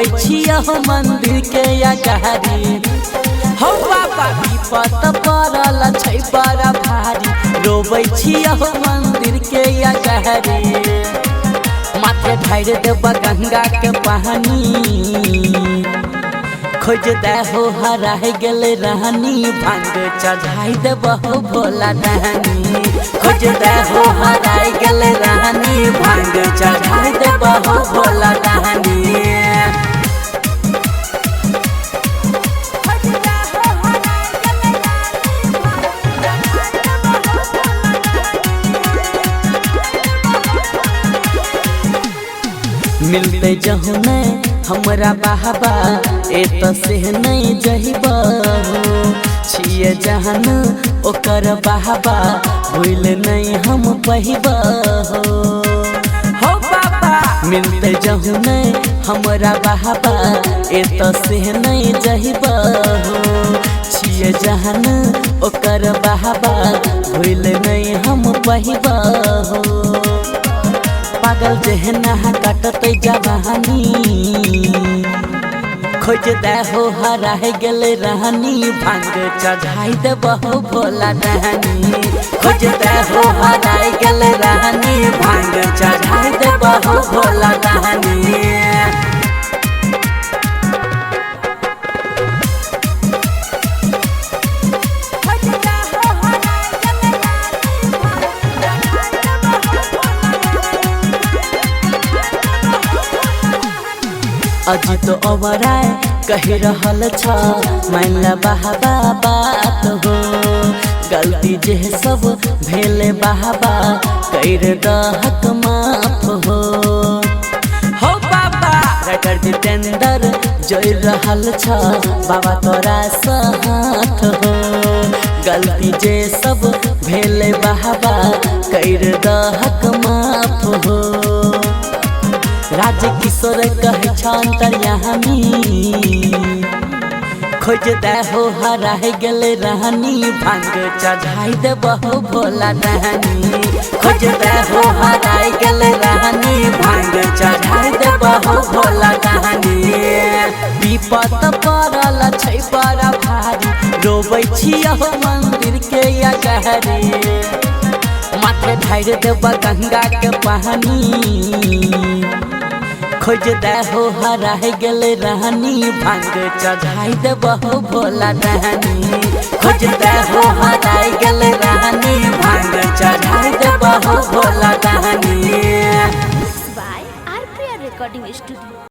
रोबै छिया हो मंदिर के अगाड़ी हो बाबा विपत पड़ल छै बड़ा भारी रोबै छिया हो मंदिर के अगाड़ी माथे ढार देब गंगा के पानी खोज दे हो हरा गेल रानी भांग चढ़ाई देब हो भोला रानी खोज दे हो हरा गेल रानी भांग चढ़ाई देब हो भोला रानी मिलते जहु नहीं हमरा बाबा एत से नहीं जहिबा छिए जहन ओकर बाबा भूल नहीं हम पहिबा हो बाबा मिलते जहु नहीं हमरा बाबा एत से नहीं जहिबा छिए जहन ओकर बाबा भूल नहीं हम पहिबा पागल जहना काटत जवानी खोज दे हो हरा गेल रानी भांग चढ़ाई देब हो भोला रानी खोज दे हो हरा गेल रानी भांग चढ़ाई देब हो भोला रानी अजित अवराय कही रहल छ मानला बाबा बात हो गलती जे सब भेले बाबा कर दहक माफ हो बाबा राइटर जितेंद्र जोई रहल छ बाबा तोरा साथ हो गलती जे सब भेले बाबा कर दहक माफ हो राज किशोर कहे अंतर्यामी खोज दे हो हरा गेल रानी भांग चढ़ाई देब हो भोला रानी खोज दे हो हरा गेल रानी भांग चढ़ाई देब हो भोला रानी विपत पड़ल छै बड़ा भारी रोबै छिया हो मंदिर के अगाड़ी माथे ढार देब गंगा के पानी खोज दे हो हरा गेल रानी भांग चढ़ाई देब हो भोला रानी खोज दे हो हरा गेल रानी भांग चढ़ाई देब हो भोला रानी। by RPR Recording Studio।